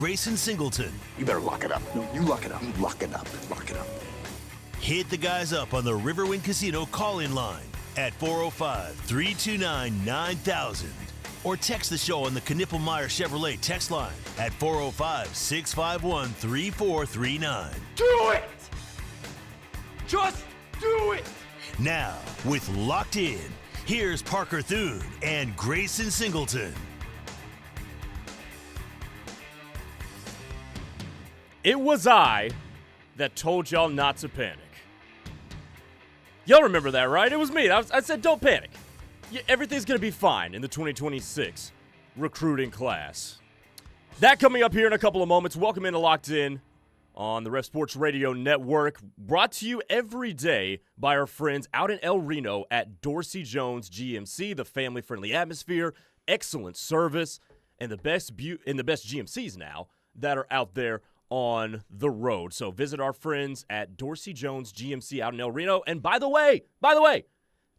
Grayson Singleton. You better lock it up. No, you lock it up. You lock it up. Lock it up. Hit the guys up on the Riverwind Casino call-in line at 405-329-9000 or text the show on the Knippelmeyer Chevrolet text line at 405-651-3439. Do it! Just do it! Now, with Locked In, here's Parker Thune and Grayson Singleton. It was I that told y'all not to panic. Y'all remember that, right? It was me. I said, don't panic. Everything's going to be fine in the 2026 recruiting class. That coming up here in a couple of moments. Welcome into Locked In on the Ref Sports Radio Network. Brought to you every day by our friends out in El Reno at Dorsey Jones GMC. The family-friendly atmosphere, excellent service, and the best GMCs now that are out there on the road. So visit our friends at Dorsey Jones GMC out in El Reno. And by the way,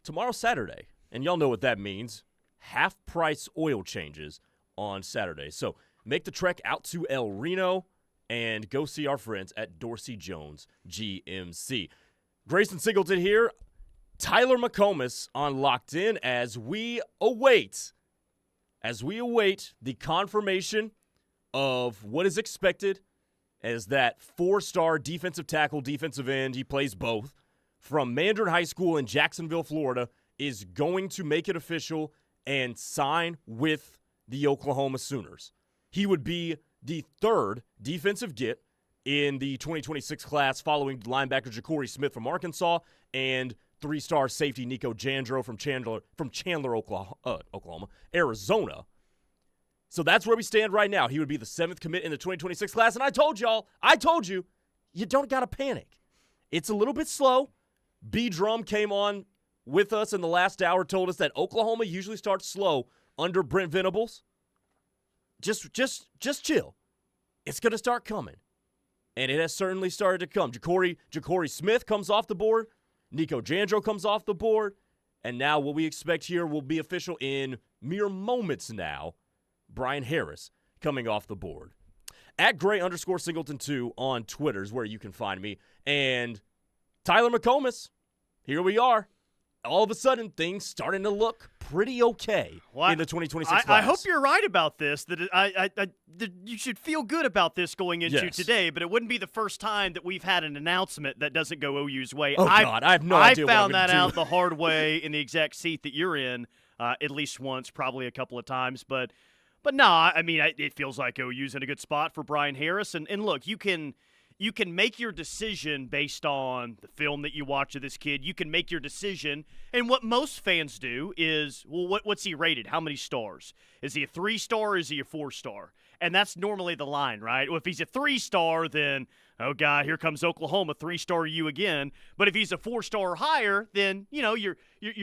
tomorrow's Saturday. And y'all know what that means. Half-price oil changes on Saturday. So make the trek out to El Reno and go see our friends at Dorsey Jones GMC. Grayson Singleton here. Tyler McComas on Locked In as we await the confirmation of what is expected as that four-star defensive tackle, defensive end, he plays both, from Mandarin High School in Jacksonville, Florida, is going to make it official and sign with the Oklahoma Sooners. He would be the third defensive get in the 2026 class following linebacker Ja'Cory Smith from Arkansas and three-star safety Nico Jandro from Chandler, Oklahoma, Arizona. So that's where we stand right now. He would be the seventh commit in the 2026 class. And I told you, you don't got to panic. It's a little bit slow. B-Drum came on with us in the last hour, told us that Oklahoma usually starts slow under Brent Venables. Just chill. It's going to start coming. And it has certainly started to come. Ja'Cory Smith comes off the board. Nico Jandro comes off the board. And now what we expect here will be official in mere moments now. Brian Harris coming off the board. At Gray_Singleton2 on Twitter is where you can find me. And Tyler McComas, here we are. All of a sudden, things starting to look pretty okay in the 2026 class. I hope you're right about this, that you should feel good about this going into today, but it wouldn't be the first time that we've had an announcement that doesn't go OU's way. Oh, God, I have no idea what I'm found that gonna do. out the hard way in the exact seat that you're in, at least once, probably a couple of times, but no, I mean, it feels like OU's in a good spot for Brian Harris. And look, you can make your decision based on the film that you watch of this kid. You can make your decision. And what most fans do is, well, what's he rated? How many stars? Is he a 3-star or is he a 4-star? And that's normally the line, right? Well, if he's a 3-star, then, oh, God, here comes Oklahoma, 3-star you again. But if he's a 4-star or higher, then, you're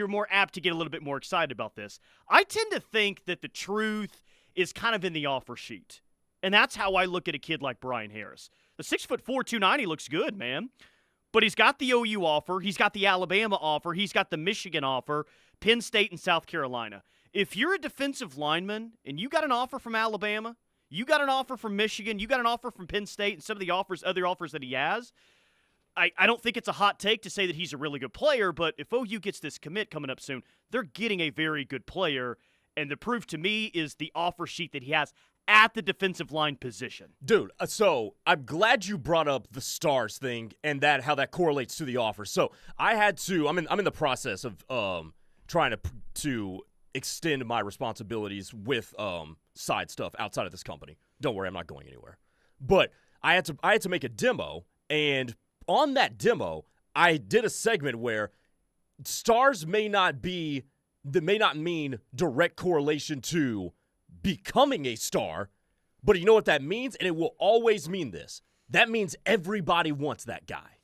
more apt to get a little bit more excited about this. I tend to think that the truth is kind of in the offer sheet. And that's how I look at a kid like Brian Harris. The 6'4", 290 looks good, man. But he's got the OU offer. He's got the Alabama offer. He's got the Michigan offer, Penn State and South Carolina. If you're a defensive lineman and you got an offer from Alabama, you got an offer from Michigan, you got an offer from Penn State and some of the other offers that he has, I don't think it's a hot take to say that he's a really good player, but if OU gets this commit coming up soon, they're getting a very good player. And the proof to me is the offer sheet that he has at the defensive line position. Dude, so I'm glad you brought up the stars thing and how that correlates to the offer. So I had to, I'm in the process of trying to extend my responsibilities with side stuff outside of this company. Don't worry, I'm not going anywhere. But I had to make a demo, and on that demo, I did a segment where stars may not mean direct correlation to becoming a star, but you know what that means? And it will always mean this. That means everybody wants that guy.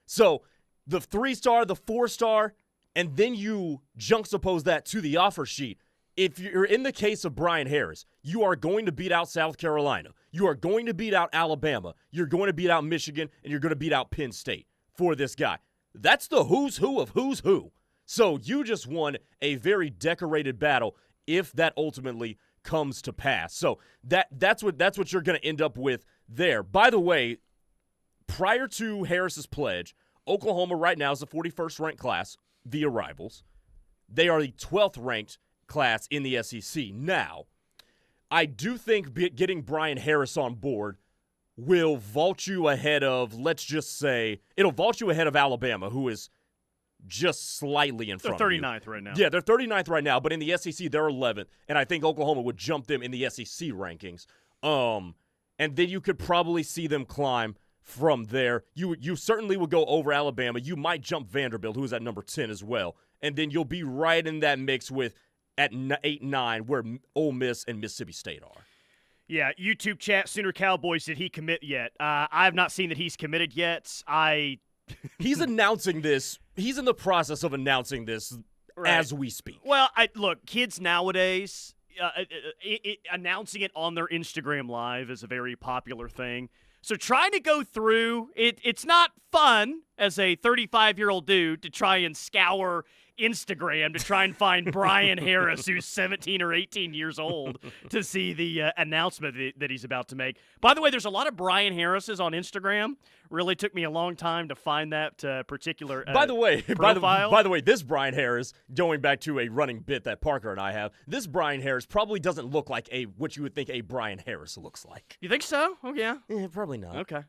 So the 3-star, the 4-star, and then you juxtapose that to the offer sheet. If you're in the case of Brian Harris, you are going to beat out South Carolina. You are going to beat out Alabama. You're going to beat out Michigan, and you're going to beat out Penn State for this guy. That's the who's who of who's who. So you just won a very decorated battle if that ultimately comes to pass. So that's what you're going to end up with there. By the way, prior to Harris's pledge, Oklahoma right now is the 41st ranked class via rivals. They are the 12th ranked class in the SEC. Now, I do think getting Brian Harris on board will vault you ahead of, let's just say, it'll vault you ahead of Alabama, who is just slightly in front of you. They're 39th right now. Yeah, they're 39th right now, but in the SEC, they're 11th, and I think Oklahoma would jump them in the SEC rankings. And then you could probably see them climb from there. You certainly would go over Alabama. You might jump Vanderbilt, who is at number 10 as well, and then you'll be right in that mix with at 8-9 where Ole Miss and Mississippi State are. Yeah, YouTube chat, Sooner Cowboys, did he commit yet? I have not seen that he's committed yet. He's announcing this. He's in the process of announcing this as we speak. Well, look, kids nowadays, announcing it on their Instagram Live is a very popular thing. So trying to go through, it's not fun as a 35-year-old dude to try and scour Instagram to try and find Brian Harris, who's 17 or 18 years old, to see the announcement that he's about to make. By the way, there's a lot of Brian Harrises on Instagram. Really took me a long time to find that particular profile. By the way, this Brian Harris, going back to a running bit that Parker and I have, this Brian Harris probably doesn't look like what you would think a Brian Harris looks like. You think so? Oh, yeah. Yeah, probably not. Okay.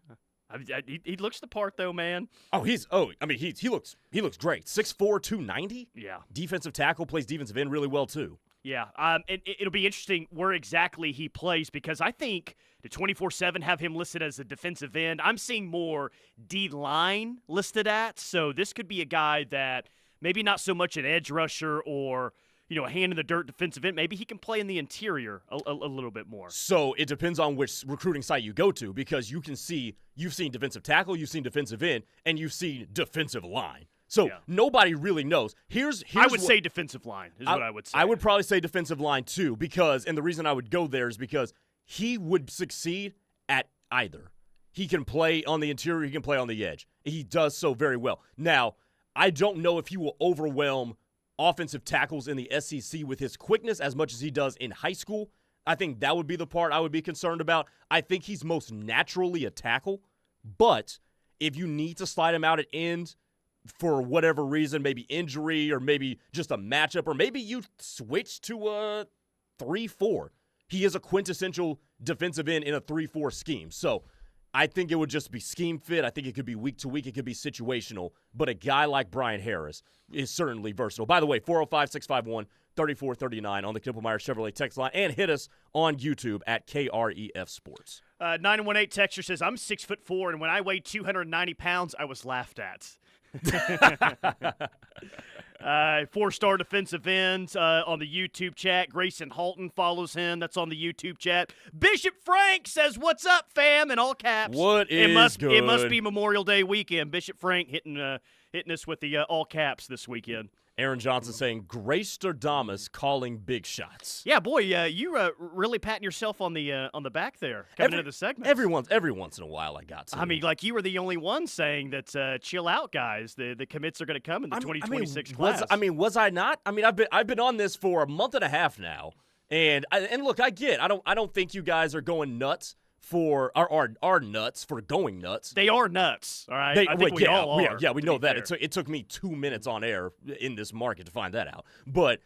He looks the part, though, man. He looks great. 6'4", 290? Yeah. Defensive tackle, plays defensive end really well, too. Yeah. And it'll be interesting where exactly he plays because I think the 24/7 have him listed as a defensive end. I'm seeing more D-line listed at, so this could be a guy that maybe not so much an edge rusher or a hand-in-the-dirt defensive end. Maybe he can play in the interior a little bit more. So it depends on which recruiting site you go to because you've seen defensive tackle, you've seen defensive end, and you've seen defensive line. So nobody really knows. I would say defensive line is what I would say. I would probably say defensive line too and the reason I would go there is because he would succeed at either. He can play on the interior, he can play on the edge. He does so very well. Now, I don't know if he will overwhelm offensive tackles in the SEC with his quickness as much as he does in high school. I think that would be the part I would be concerned about. I think he's most naturally a tackle, but if you need to slide him out at end for whatever reason, maybe injury or maybe just a matchup or maybe you switch to a 3-4, he is a quintessential defensive end in a 3-4 scheme. So I think it would just be scheme fit. I think it could be week to week. It could be situational. But a guy like Brian Harris is certainly versatile. By the way, 405-651-3439 on the Knippelmeyer Chevrolet text line. And hit us on YouTube at KREF Sports. 918 texture says, I'm 6'4", and when I weighed 290 pounds, I was laughed at. 4-star defensive ends on the YouTube chat. Grayson Halton follows him. That's on the YouTube chat. Bishop Frank says, "What's up, fam?" in all caps. It must be Memorial Day weekend. Bishop Frank hitting us with the all caps this weekend. Aaron Johnson saying, Grayster calling big shots. Yeah, boy, you really patting yourself on the back there coming into the segment. Every once in a while I got to. I mean, like you were the only one saying that chill out, guys. The commits are going to come in the 2026 class. Was I not? I mean, I've been on this for a month and a half now. And look, I don't think you guys are going nuts for are nuts for going nuts. They are nuts, all right? I think we all are. Yeah, we know that. It took me 2 minutes on air in this market to find that out. But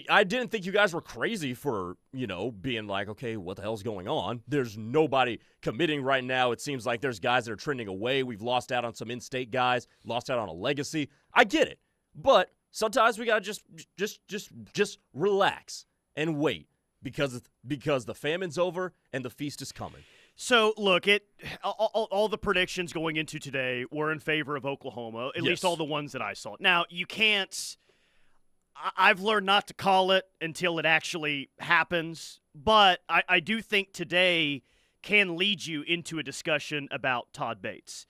I didn't think you guys were crazy for, being like, okay, what the hell's going on? There's nobody committing right now. It seems like there's guys that are trending away. We've lost out on some in-state guys, lost out on a legacy. I get it. But sometimes we got to just relax and wait. Because the famine's over and the feast is coming. So, look, all the predictions going into today were in favor of Oklahoma, at least all the ones that I saw. Now, you can't – I've learned not to call it until it actually happens, but I do think today can lead you into a discussion about Todd Bates.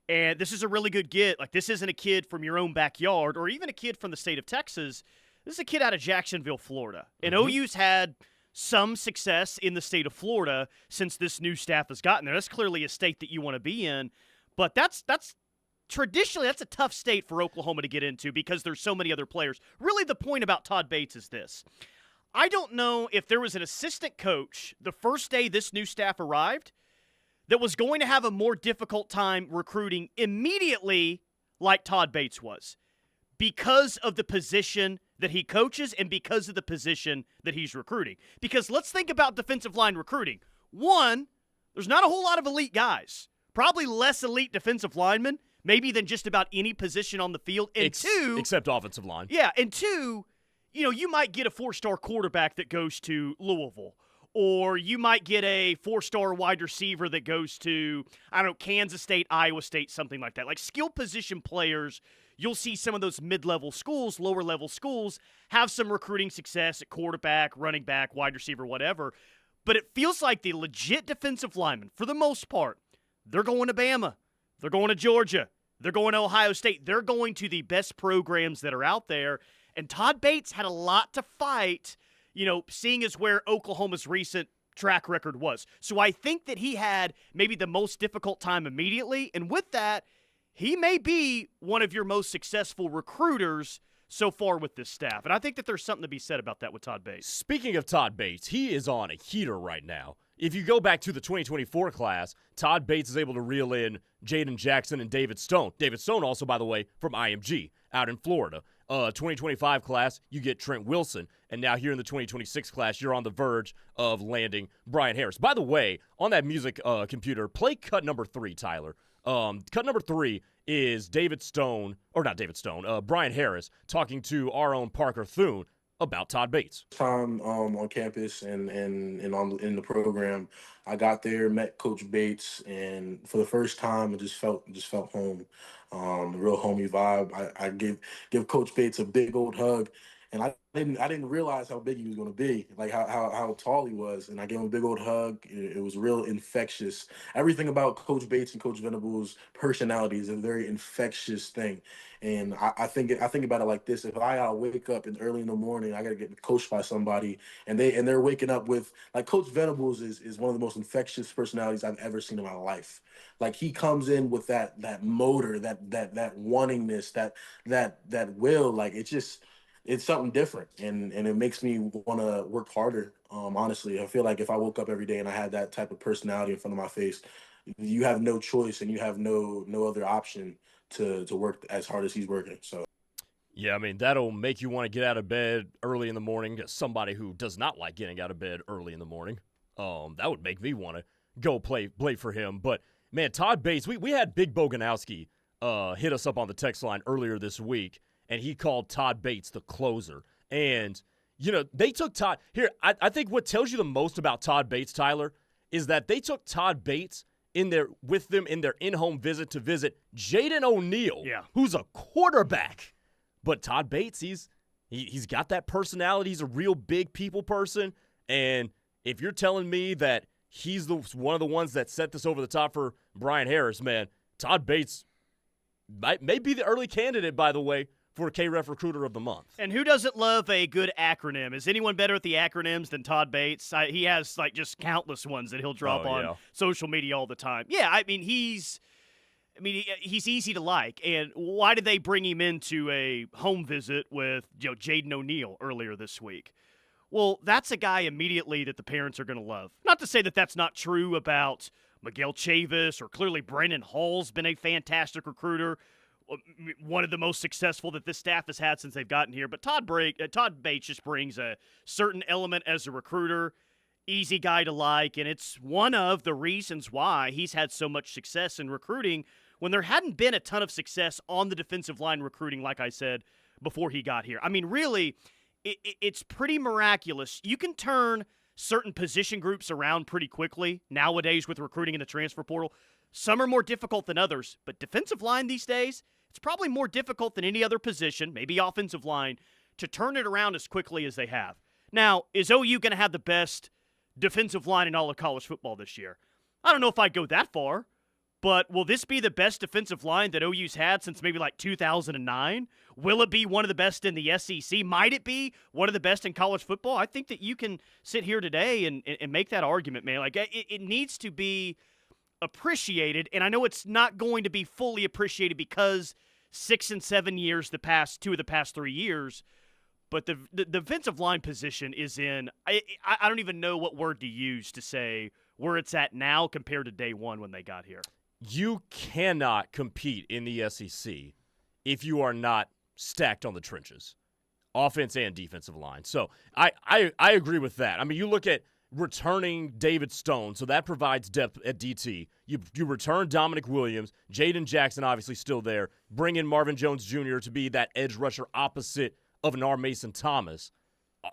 And this is a really good get. Like, this isn't a kid from your own backyard or even a kid from the state of Texas. This is a kid out of Jacksonville, Florida. And OU's had – some success in the state of Florida since this new staff has gotten there. That's clearly a state that you want to be in, but that's traditionally that's a tough state for Oklahoma to get into because there's so many other players. Really, the point about Todd Bates is this. I don't know if there was an assistant coach the first day this new staff arrived that was going to have a more difficult time recruiting immediately like Todd Bates was, because of the position that he coaches and because of the position that he's recruiting. Because let's think about defensive line recruiting. One, there's not a whole lot of elite guys. Probably less elite defensive linemen, maybe than just about any position on the field. And two, except offensive line. Yeah, and two, you might get a 4-star quarterback that goes to Louisville. Or you might get a 4-star wide receiver that goes to, Kansas State, Iowa State, something like that. Like skill position players, you'll see some of those mid-level schools, lower-level schools, have some recruiting success at quarterback, running back, wide receiver, whatever. But it feels like the legit defensive linemen, for the most part, they're going to Bama. They're going to Georgia. They're going to Ohio State. They're going to the best programs that are out there. And Todd Bates had a lot to fight, seeing as where Oklahoma's recent track record was. So I think that he had maybe the most difficult time immediately. And with that, he may be one of your most successful recruiters so far with this staff. And I think that there's something to be said about that with Todd Bates. Speaking of Todd Bates, he is on a heater right now. If you go back to the 2024 class, Todd Bates is able to reel in Jaden Jackson and David Stone. David Stone also, by the way, from IMG out in Florida. 2025 class, you get Trent Wilson. And now here in the 2026 class, you're on the verge of landing Brian Harris. By the way, on that music computer, play cut number 3, Tyler. Cut number 3 is Brian Harris talking to our own Parker Thune about Todd Bates. Time on campus and in the program, I got there, met Coach Bates, and for the first time, I just felt home. A real homey vibe. I give Coach Bates a big old hug, and I didn't realize how big he was going to be, like how tall he was, and I gave him a big old hug. It was real infectious. Everything about Coach Bates and Coach Venable's personality is a very infectious thing, and I think about it like this: if I wake up early in the morning, I got to get coached by somebody, and they're waking up with, like, Coach Venables is one of the most infectious personalities I've ever seen in my life. Like, he comes in with that motor, that wantingness, that will, like, it's something different, and it makes me want to work harder. Honestly, I feel like if I woke up every day and I had that type of personality in front of my face, you have no choice and you have no other option to work as hard as he's working. So, yeah, I mean, that'll make you want to get out of bed early in the morning. Somebody who does not like getting out of bed early in the morning, that would make me want to go play for him. But man, Todd Bates, we had Big Boganowski hit us up on the text line earlier this week, and he called Todd Bates the closer. And, they took Todd – here, I think what tells you the most about Todd Bates, Tyler, is that they took Todd Bates with them in their in-home visit to visit Jaden O'Neal, who's a quarterback. But Todd Bates, he's got that personality. He's a real big people person. And if you're telling me that he's one of the ones that set this over the top for Brian Harris, man, Todd Bates may be the early candidate, by the way, for KREF Recruiter of the Month. And who doesn't love a good acronym? Is anyone better at the acronyms than Todd Bates? He has, just countless ones that he'll drop on social media all the time. Yeah, I mean, he's easy to like. And why did they bring him into a home visit with Jaden O'Neal earlier this week? Well, that's a guy immediately that the parents are going to love. Not to say that that's not true about Miguel Chavis, or clearly Brandon Hall's been a fantastic recruiter, one of the most successful that this staff has had since they've gotten here. But Todd Bates just brings a certain element as a recruiter, easy guy to like, and it's one of the reasons why he's had so much success in recruiting when there hadn't been a ton of success on the defensive line recruiting, like I said, before he got here. I mean, really, it's pretty miraculous. You can turn certain position groups around pretty quickly nowadays with recruiting in the transfer portal. Some are more difficult than others, but defensive line these days, it's probably more difficult than any other position, maybe offensive line, to turn it around as quickly as they have. Now, is OU going to have the best defensive line in all of college football this year? I don't know if I'd go that far, but will this be the best defensive line that OU's had since maybe 2009? Will it be one of the best in the SEC? Might it be one of the best in college football? I think that you can sit here today and make that argument, man. It needs to be appreciated, and I know it's not going to be fully appreciated because 6 and 7 years, two of the past 3 years, But the defensive line position is in I don't even know what word to use to say where it's at now compared to day one when they got here. You cannot compete in the SEC if you are not stacked on the trenches, offense and defensive line. So I agree with that. I mean, you look at returning David Stone, so that provides depth at DT. You return Dominic Williams, Jaden Jackson obviously still there, bring in Marvin Jones Jr. to be that edge rusher opposite of an R. Mason Thomas.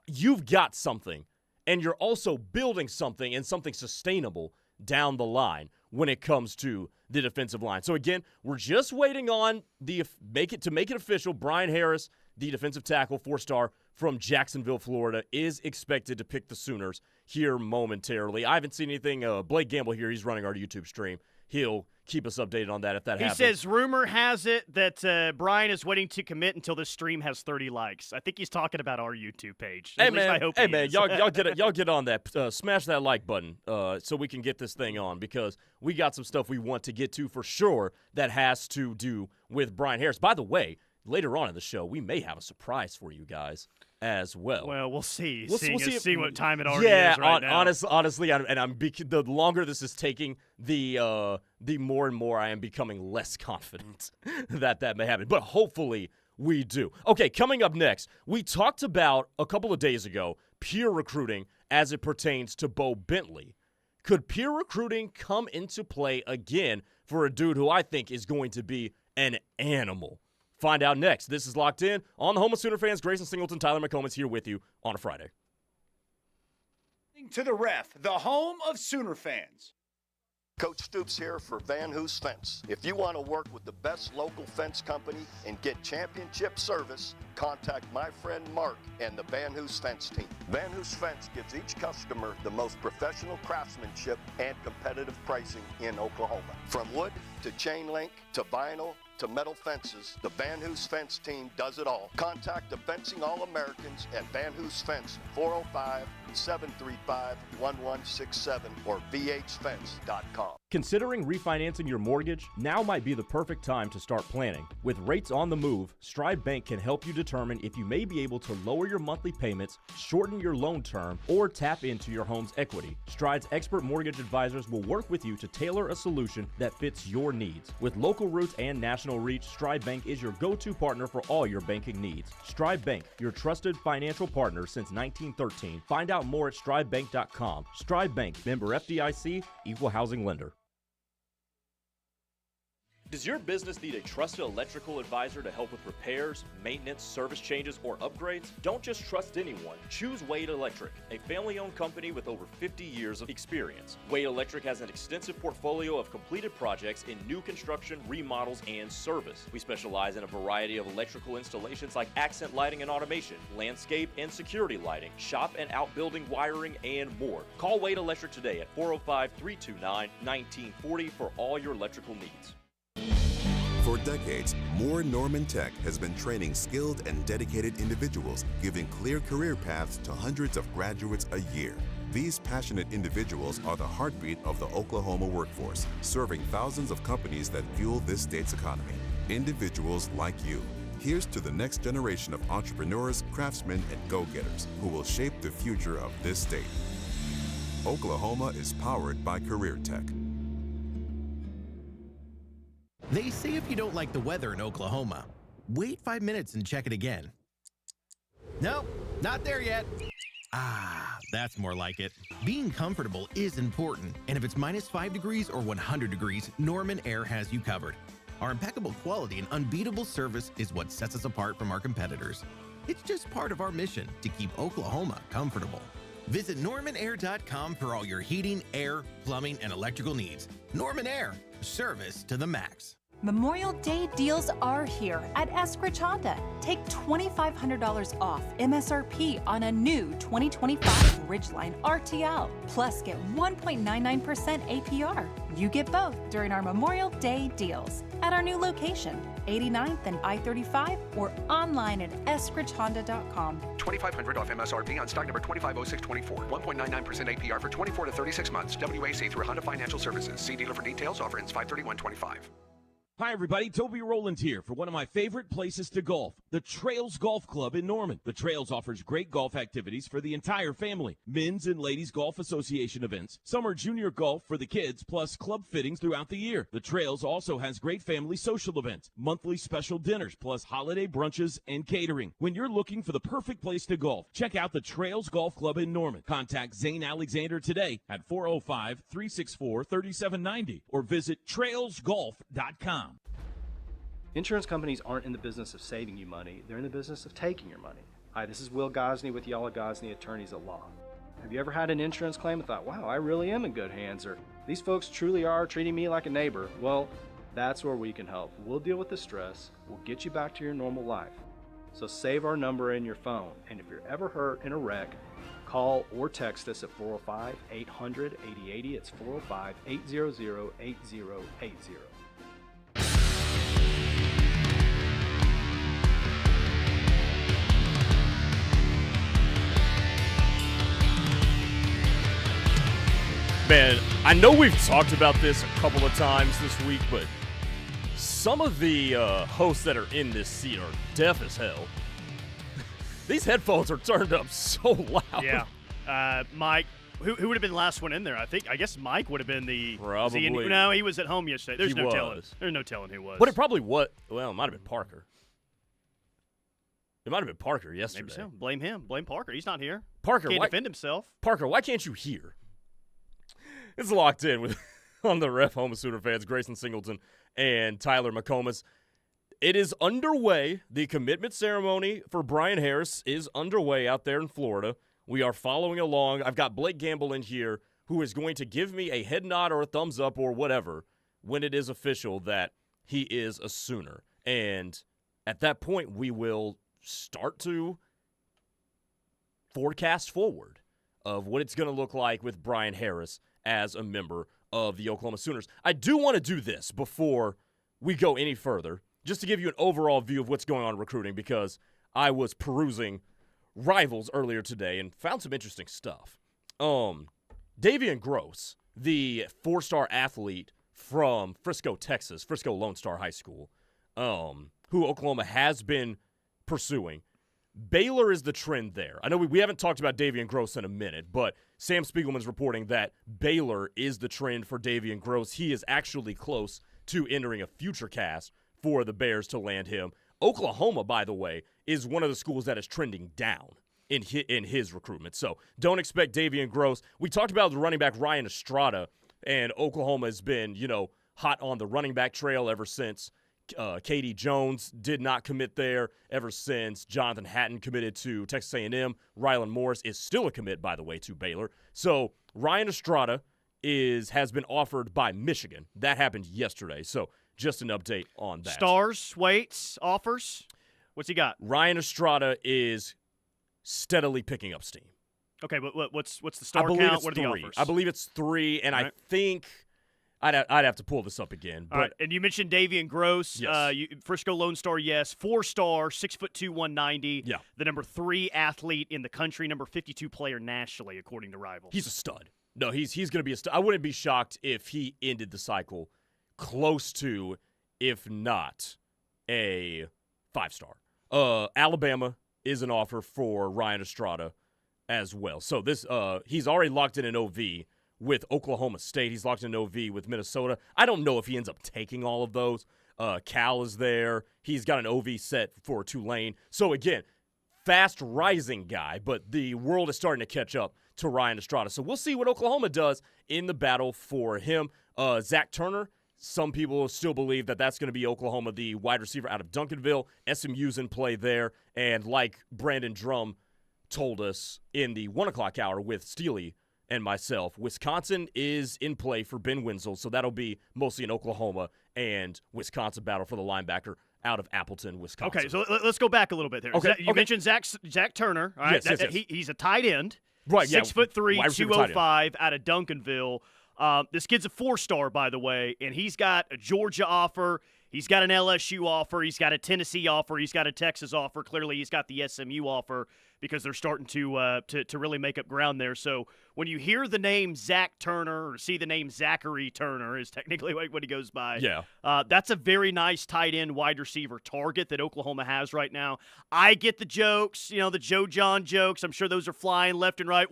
You've got something, and you're also building something and something sustainable down the line when it comes to the defensive line. So again, we're just waiting on to make it official. Brian Harris, the defensive tackle, 4-star from Jacksonville, Florida, is expected to pick the Sooners here momentarily. I haven't seen anything. Blake Gamble here, he's running our YouTube stream. He'll keep us updated on that if that happens. He says, rumor has it that Brian is waiting to commit until this stream has 30 likes. I think he's talking about our YouTube page. Hey, At least man, I hope hey, he man, is. y'all get on that. Smash that like button so we can get this thing on, because we got some stuff we want to get to for sure that has to do with Brian Harris. By the way, later on in the show, we may have a surprise for you guys as well. Well, we'll see. We'll see what time it already is right now. Honestly, the longer this is taking, the more and more I am becoming less confident that may happen. But hopefully we do. Okay, coming up next, we talked about a couple of days ago peer recruiting as it pertains to Bo Bentley. Could peer recruiting come into play again for a dude who I think is going to be an animal? Find out next. This is Locked In on the home of Sooner fans. Grayson, Singleton, Tyler McComas here with you on a Friday. To the Ref, the home of Sooner fans. Coach Stoops here for Van Hoos Fence. If you want to work with the best local fence company and get championship service, contact my friend Mark and the Van Hoos Fence team. Van Hoos Fence gives each customer the most professional craftsmanship and competitive pricing in Oklahoma. From wood to chain link to vinyl to metal fences, the Van Hoos Fence team does it all. Contact the Fencing All-Americans at Van Hoos Fence, 405-735-1167 or vhfence.com. Considering refinancing your mortgage? Now might be the perfect time to start planning. With rates on the move, Stride Bank can help you determine if you may be able to lower your monthly payments, shorten your loan term, or tap into your home's equity. Stride's expert mortgage advisors will work with you to tailor a solution that fits your needs. With local roots and national reach, Stride Bank is your go-to partner for all your banking needs. Stride Bank, your trusted financial partner since 1913. Find out more at stridebank.com. Stride Bank, member FDIC, equal housing lender. Does your business need a trusted electrical advisor to help with repairs, maintenance, service changes, or upgrades? Don't just trust anyone. Choose Wade Electric, a family-owned company with over 50 years of experience. Wade Electric has an extensive portfolio of completed projects in new construction, remodels, and service. We specialize in a variety of electrical installations like accent lighting and automation, landscape and security lighting, shop and outbuilding wiring, and more. Call Wade Electric today at 405-329-1940 for all your electrical needs. For decades, Moore Norman Tech has been training skilled and dedicated individuals, giving clear career paths to hundreds of graduates a year. These passionate individuals are the heartbeat of the Oklahoma workforce, serving thousands of companies that fuel this state's economy. Individuals like you. Here's to the next generation of entrepreneurs, craftsmen, and go-getters who will shape the future of this state. Oklahoma is powered by Career Tech. They say if you don't like the weather in Oklahoma, wait 5 minutes and check it again. Nope, not there yet. Ah, that's more like it. Being comfortable is important, and if it's -5 degrees or 100 degrees, Norman Air has you covered. Our impeccable quality and unbeatable service is what sets us apart from our competitors. It's just part of our mission to keep Oklahoma comfortable. Visit normanair.com for all your heating, air, plumbing, and electrical needs. Norman Air, service to the max. Memorial Day deals are here at Eskridge Honda. Take $2,500 off MSRP on a new 2025 Ridgeline RTL. Plus, get 1.99% APR. You get both during our Memorial Day deals at our new location, 89th and I-35, or online at eskridgehonda.com. $2,500 off MSRP on stock number 250624. 1.99% APR for 24 to 36 months. WAC through Honda Financial Services. See dealer for details. Offer ends 5/31/25. Hi, everybody. Toby Rowland here for one of my favorite places to golf, The Trails Golf Club in Norman. The Trails offers great golf activities for the entire family. Men's and Ladies Golf Association events. Summer junior golf for the kids, plus club fittings throughout the year. The Trails also has great family social events. Monthly special dinners, plus holiday brunches and catering. When you're looking for the perfect place to golf, check out the Trails Golf Club in Norman. Contact Zane Alexander today at 405-364-3790 or visit trailsgolf.com. Insurance companies aren't in the business of saving you money. They're in the business of taking your money. Hi, this is Will Gosney with Yala Gosney Attorneys at Law. Have you ever had an insurance claim and thought, wow, I really am in good hands, or these folks truly are treating me like a neighbor? Well, that's where we can help. We'll deal with the stress. We'll get you back to your normal life. So save our number in your phone. And if you're ever hurt in a wreck, call or text us at 405-800-8080. It's 405-800-8080. Man, I know we've talked about this a couple of times this week, but some of the hosts that are in this seat are deaf as hell. These headphones are turned up so loud. Yeah. Mike, who would have been the last one in there? I guess Mike would have been the... Probably. No, he was at home yesterday. There's He no was. telling. There's no telling who was. But it probably was. Well, it might have been Parker. It might have been Parker yesterday. Maybe so. Blame him. Blame Parker. He's not here. Parker, Can't why, defend himself. Parker, why can't you hear? It's Locked In with on the ref, home of Sooner fans, Grayson Singleton and Tyler McComas. It is underway. The commitment ceremony for Brian Harris is underway out there in Florida. We are following along. I've got Blake Gamble in here who is going to give me a head nod or a thumbs up or whatever when it is official that he is a Sooner. And at that point, we will start to forecast forward of what it's going to look like with Brian Harris as a member of the Oklahoma Sooners. I do want to do this before we go any further, just to give you an overall view of what's going on in recruiting, because I was perusing Rivals earlier today and found some interesting stuff. Davian Gross, the 4-star athlete from Frisco, Texas, Frisco Lone Star High School, who Oklahoma has been pursuing. Baylor is the trend there. I know we haven't talked about Davian Gross in a minute, but Sam Spiegelman's reporting that Baylor is the trend for Davian Gross. He is actually close to entering a future cast for the Bears to land him. Oklahoma, by the way, is one of the schools that is trending down in his recruitment. So don't expect Davian Gross. We talked about the running back Ryan Estrada, and Oklahoma has been, hot on the running back trail ever since Katie Jones did not commit there, ever since Jonathan Hatton committed to Texas A&M. Rylan Morris is still a commit, by the way, to Baylor. So Ryan Estrada has been offered by Michigan. That happened yesterday. So just an update on that. Stars, weights, offers. What's he got? Ryan Estrada is steadily picking up steam. Okay, but what's the star I believe count? it's What are the 3. offers? I believe it's 3, and right. I think I'd have to pull this up again. But all right, and you mentioned Davian Gross. Yes. Frisco Lone Star, yes. 4-star, 6'2", 190. Yeah. The number 3 athlete in the country, number 52 player nationally, according to Rivals. He's a stud. No, he's going to be a stud. I wouldn't be shocked if he ended the cycle close to, if not, a 5-star. Alabama is an offer for Ryan Estrada as well. So this he's already locked in an OV with Oklahoma State. He's locked in an OV with Minnesota. I don't know if he ends up taking all of those. Cal is there. He's got an OV set for Tulane. So, again, fast-rising guy, but the world is starting to catch up to Ryan Estrada. So we'll see what Oklahoma does in the battle for him. Zach Turner, some people still believe that that's going to be Oklahoma, the wide receiver out of Duncanville. SMU's in play there. And like Brandon Drum told us in the 1 o'clock hour with Steely and myself, Wisconsin is in play for Ben Wenzel, so that'll be mostly an Oklahoma and Wisconsin battle for the linebacker out of Appleton, Wisconsin. Okay, so let's go back a little bit there. Okay, You mentioned Zach Turner. All right, yes. He's a tight end. Right, yeah. 6'3", Wide receiver, 205 out of Duncanville. This kid's a 4-star, by the way, and he's got a Georgia offer. He's got an LSU offer. He's got a Tennessee offer. He's got a Texas offer. Clearly, he's got the SMU offer because they're starting to really make up ground there. So when you hear the name Zach Turner or see the name Zachary Turner is technically what he goes by, that's a very nice tight end wide receiver target that Oklahoma has right now. I get the jokes, the Joe John jokes. I'm sure those are flying left and right.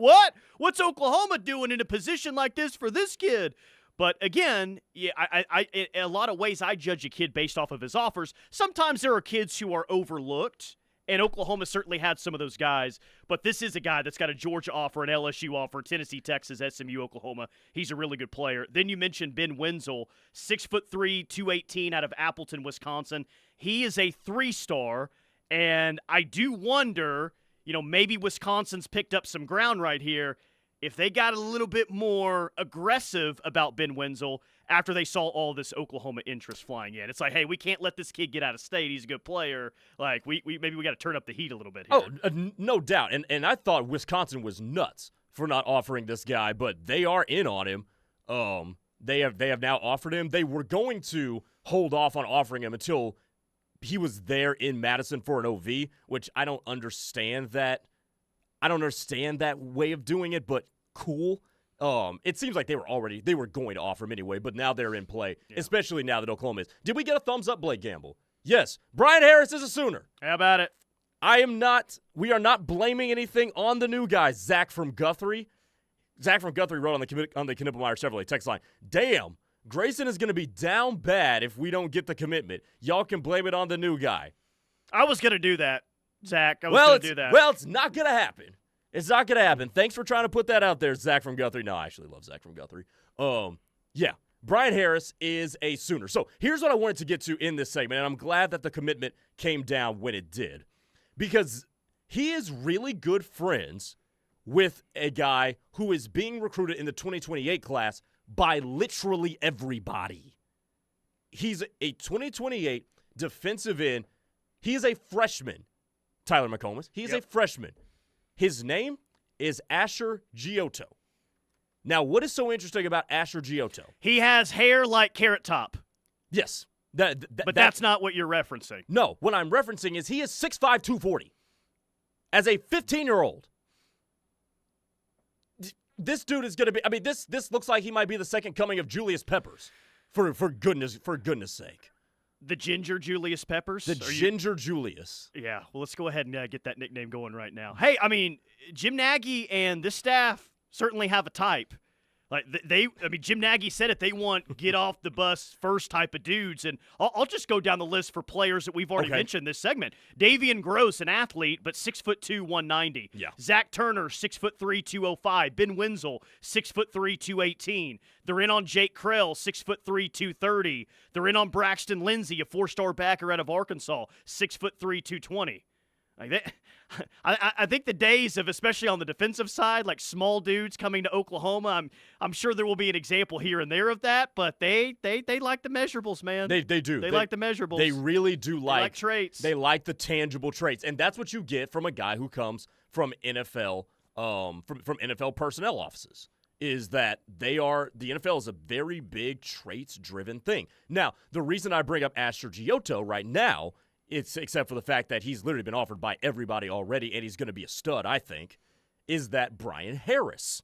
What's Oklahoma doing in a position like this for this kid? But again, I in a lot of ways, I judge a kid based off of his offers. Sometimes there are kids who are overlooked, and Oklahoma certainly had some of those guys. But this is a guy that's got a Georgia offer, an LSU offer, Tennessee, Texas, SMU, Oklahoma. He's a really good player. Then you mentioned Ben Wenzel, 6'3", 218 out of Appleton, Wisconsin. He is a 3-star, and I do wonder, maybe Wisconsin's picked up some ground right here. If they got a little bit more aggressive about Ben Wenzel after they saw all this Oklahoma interest flying in. It's like, hey, we can't let this kid get out of state. He's a good player. Like, maybe we got to turn up the heat a little bit here. Oh, no doubt. And I thought Wisconsin was nuts for not offering this guy, but they are in on him. They have now offered him. They were going to hold off on offering him until he was there in Madison for an OV, which I don't understand that. I don't understand that way of doing it, but cool. It seems like they were going to offer him anyway, but now they're in play, especially now that Oklahoma is. Did we get a thumbs up, Blake Gamble? Yes. Brian Harris is a Sooner. How about it? We are not blaming anything on the new guy, Zach from Guthrie. Zach from Guthrie wrote on the Knippelmeyer Chevrolet text line, damn, Grayson is going to be down bad if we don't get the commitment. Y'all can blame it on the new guy. I was going to do that, Zach. I was going to do that. Well, it's not going to happen. It's not going to happen. Thanks for trying to put that out there, Zach from Guthrie. No, I actually love Zach from Guthrie. Brian Harris is a Sooner. So here's what I wanted to get to in this segment, and I'm glad that the commitment came down when it did, because he is really good friends with a guy who is being recruited in the 2028 class by literally everybody. He's a 2028 defensive end. He is a freshman, Tyler McComas. He is a freshman. His name is Asher Giotto. Now, what is so interesting about Asher Giotto? He has hair like Carrot Top. Yes. But that's not what you're referencing. No, what I'm referencing is he is 6'5", 240. As a 15-year-old. This dude is going to be, this looks like he might be the second coming of Julius Peppers, for goodness sake. The Ginger Julius Peppers? Julius. Yeah, well, let's go ahead and get that nickname going right now. Hey, Jim Nagy and this staff certainly have a type. Like Jim Nagy said it. They want get off the bus first type of dudes, and I'll just go down the list for players that we've already mentioned in this segment. Davian Gross, an athlete, but 6'2", 190. Yeah. Zach Turner, 6'3", 205. Ben Wenzel, 6'3", 218. They're in on Jake Krell, 6'3", 230. They're in on Braxton Lindsey, a 4-star backer out of Arkansas, 6'3", 220. I think the days of, especially on the defensive side, like small dudes coming to Oklahoma, I'm sure there will be an example here and there of that, but they like the measurables, man. They do. They like the measurables. They really do like traits. They like the tangible traits, and that's what you get from a guy who comes from NFL from NFL personnel offices. Is that the NFL is a very big traits-driven thing. Now, the reason I bring up Asher Giotto right now, except for the fact that he's literally been offered by everybody already and he's going to be a stud, I think, is that Brian Harris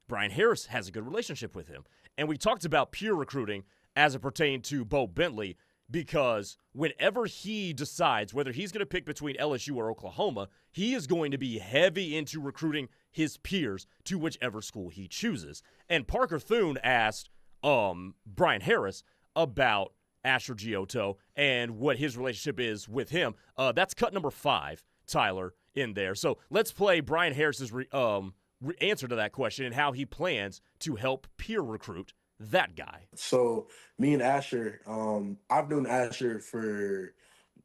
has a good relationship with him. And we talked about pure recruiting as it pertained to Bo Bentley, because whenever he decides whether he's going to pick between LSU or Oklahoma, he is going to be heavy into recruiting his peers to whichever school he chooses. And Parker Thune asked Brian Harris about Asher Giotto and what his relationship is with him. That's cut number 5, Tyler, in there. So let's play Brian Harris's answer to that question and how he plans to help peer recruit that guy. So me and Asher, I've known Asher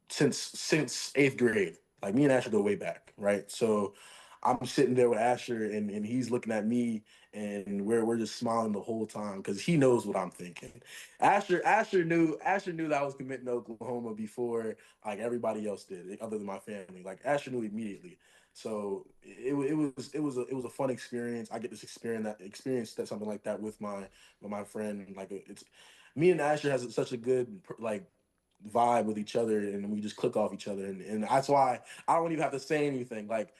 since 8th grade. Like, me and Asher go way back, right? So I'm sitting there with Asher, and he's looking at me, and we're just smiling the whole time because he knows what I'm thinking. Asher knew that I was committing to Oklahoma before like everybody else did, other than my family. Like, Asher knew immediately. So it was a fun experience. I get to experience something like that with my friend. Like, it's me and Asher has such a good vibe with each other and we just click off each other. And that's why I don't even have to say anything. Like,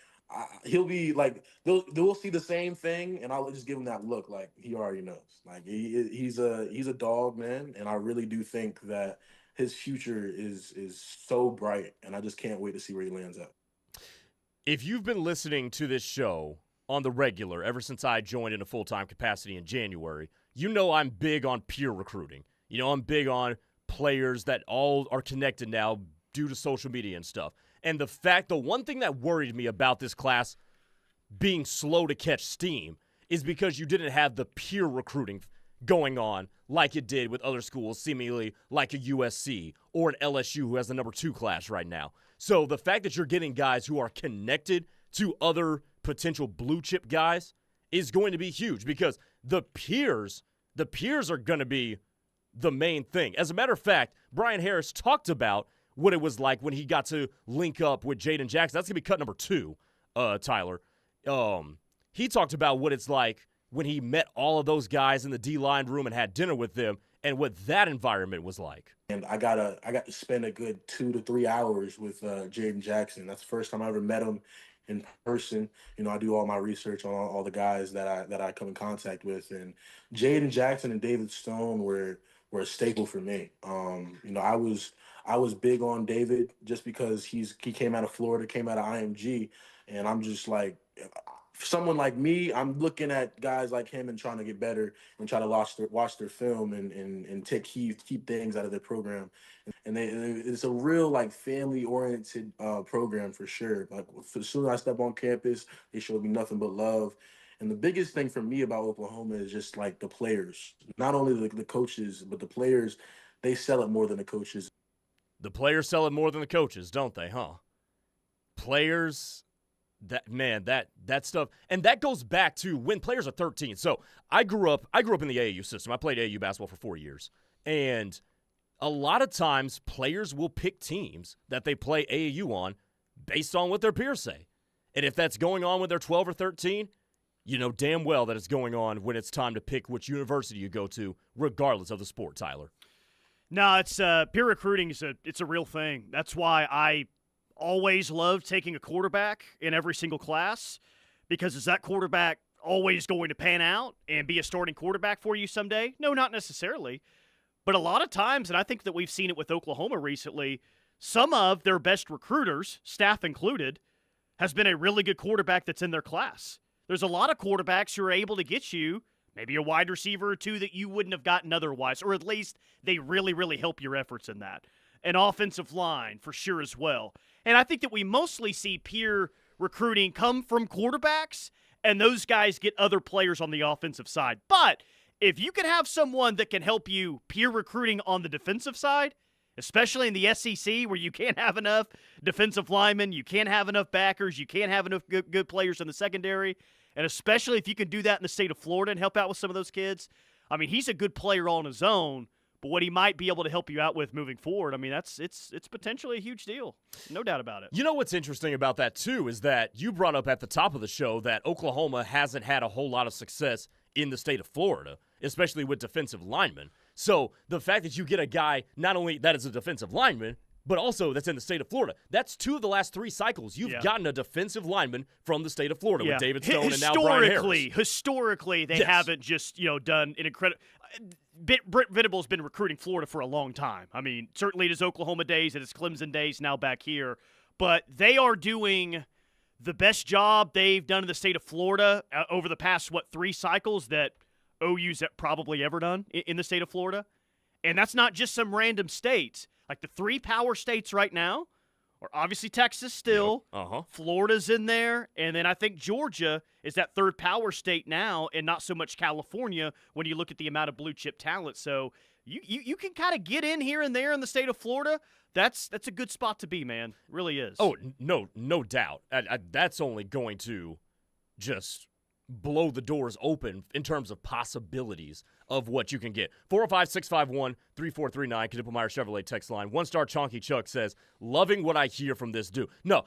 he'll be like, they'll see the same thing, and I'll just give him that look like he already knows. Like, he's a dog, man, and I really do think that his future is so bright, and I just can't wait to see where he lands at. If you've been listening to this show on the regular ever since I joined in a full-time capacity in January, you know I'm big on peer recruiting. You know I'm big on players that all are connected now due to social media and stuff. And the one thing that worried me about this class being slow to catch steam is because you didn't have the peer recruiting going on like it did with other schools, seemingly like a USC or an LSU who has the number 2 class right now. So the fact that you're getting guys who are connected to other potential blue chip guys is going to be huge because the peers are going to be the main thing. As a matter of fact, Brian Harris talked about what it was like when he got to link up with Jaden Jackson. That's going to be cut number 2, Tyler. He talked about what it's like when he met all of those guys in the D-line room and had dinner with them and what that environment was like. And I got to spend a good 2 to 3 hours with Jaden Jackson. That's the first time I ever met him in person. You know, I do all my research on all the guys that I come in contact with, and Jaden Jackson and David Stone were a staple for me. You know, I was big on David just because he came out of Florida, came out of IMG, and I'm just like, someone like me, I'm looking at guys like him and trying to get better and try to watch their film and keep things out of their program. And it's a real like family-oriented program for sure. Like as soon as I step on campus, they showed me nothing but love. And the biggest thing for me about Oklahoma is just like the players, not only the coaches, but the players. They sell it more than the coaches. The players sell it more than the coaches, don't they, huh? Players, that stuff. And that goes back to when players are 13. So I grew up in the AAU system. I played AAU basketball for 4 years. And a lot of times players will pick teams that they play AAU on based on what their peers say. And if that's going on when they're 12 or 13, you know damn well that it's going on when it's time to pick which university you go to, regardless of the sport, Tyler. No, it's peer recruiting it's a real thing. That's why I always love taking a quarterback in every single class, because is that quarterback always going to pan out and be a starting quarterback for you someday? No, not necessarily. But a lot of times, and I think that we've seen it with Oklahoma recently, some of their best recruiters, staff included, has been a really good quarterback that's in their class. There's a lot of quarterbacks who are able to get you maybe a wide receiver or two that you wouldn't have gotten otherwise, or at least they really, really help your efforts in that. An offensive line for sure as well. And I think that we mostly see peer recruiting come from quarterbacks, and those guys get other players on the offensive side. But if you can have someone that can help you peer recruiting on the defensive side, especially in the SEC where you can't have enough defensive linemen, you can't have enough backers, you can't have enough good players in the secondary, and especially if you can do that in the state of Florida and help out with some of those kids. I mean, he's a good player on his own, but what he might be able to help you out with moving forward, I mean, it's potentially a huge deal. No doubt about it. You know what's interesting about that, too, is that you brought up at the top of the show that Oklahoma hasn't had a whole lot of success in the state of Florida, especially with defensive linemen. So the fact that you get a guy not only that is a defensive lineman, but also that's in the state of Florida. That's 2 of the last 3 cycles. You've gotten a defensive lineman from the state of Florida with David Stone and now Brian Harris. Historically, they haven't just done an incredible. Britt Venables been recruiting Florida for a long time. I mean, certainly it is Oklahoma days, it is Clemson days now back here, but they are doing the best job they've done in the state of Florida over the past 3 cycles that OU's probably ever done in the state of Florida. And that's not just some random states. Like the 3 power states right now are obviously Texas still. Florida's in there. And then I think Georgia is that 3rd power state now, and not so much California when you look at the amount of blue chip talent. So you can kind of get in here and there in the state of Florida. That's a good spot to be, man. It really is. Oh, no doubt. That's only going to just blow the doors open in terms of possibilities of what you can get. 405-651-3439, Knippelmeyer Chevrolet text line. 1-star Chonky Chuck says, loving what I hear from this dude. No,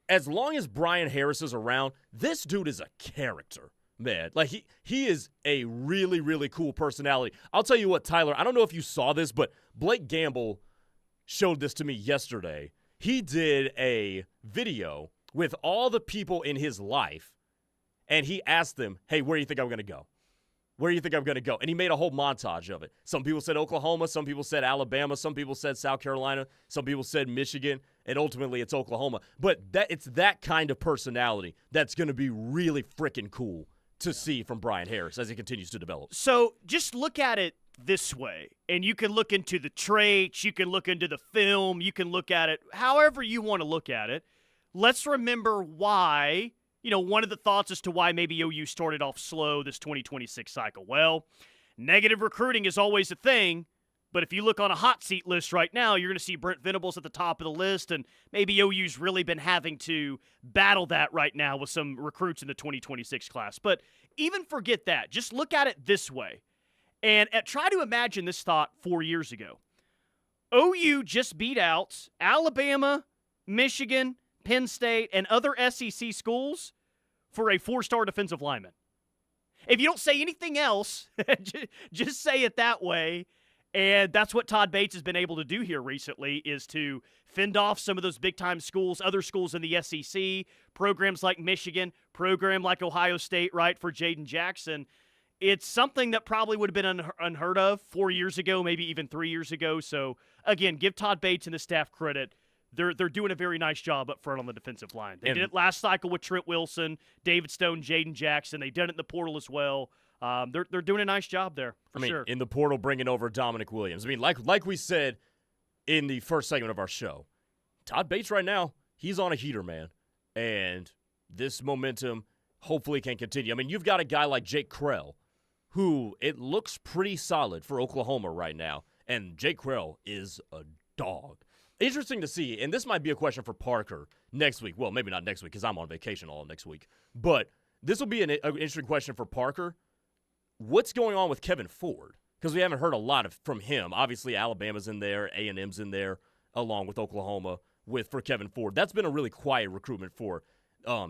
as long as Brian Harris is around, this dude is a character, man. Like, he is a really, really cool personality. I'll tell you what, Tyler, I don't know if you saw this, but Blake Gamble showed this to me yesterday. He did a video with all the people in his life, and he asked them, hey, where do you think I'm going to go? Where do you think I'm going to go? And he made a whole montage of it. Some people said Oklahoma. Some people said Alabama. Some people said South Carolina. Some people said Michigan. And ultimately, it's Oklahoma. But it's that kind of personality that's going to be really freaking cool to see from Brian Harris as he continues to develop. So just look at it this way, and you can look into the traits, you can look into the film, you can look at it however you want to look at it. Let's remember why, one of the thoughts as to why maybe OU started off slow this 2026 cycle. Well, negative recruiting is always a thing, but if you look on a hot seat list right now, you're going to see Brent Venables at the top of the list, and maybe OU's really been having to battle that right now with some recruits in the 2026 class. But even forget that. Just look at it this way. And try to imagine this thought 4 years ago. OU just beat out Alabama, Michigan, Penn State, and other SEC schools for a 4-star defensive lineman. If you don't say anything else, just say it that way. And that's what Todd Bates has been able to do here recently, is to fend off some of those big-time schools, other schools in the SEC, programs like Michigan, program like Ohio State, right, for Jaden Jackson. It's something that probably would have been unheard of 4 years ago, maybe even 3 years ago. So, again, give Todd Bates and the staff credit. They're doing a very nice job up front on the defensive line. They did it last cycle with Trent Wilson, David Stone, Jaden Jackson. They did it in the portal as well. They're doing a nice job there, for sure. In the portal, bringing over Dominic Williams. Like we said in the first segment of our show, Todd Bates right now, he's on a heater, man. And this momentum hopefully can continue. You've got a guy like Jake Krell, who it looks pretty solid for Oklahoma right now. And Jake Krell is a dog. Interesting to see, and this might be a question for Parker next week. Well, maybe not next week because I'm on vacation all next week. But this will be an interesting question for Parker. What's going on with Kevin Ford? Because we haven't heard a lot from him. Obviously, Alabama's in there, A&M's in there, along with Oklahoma for Kevin Ford. That's been a really quiet recruitment for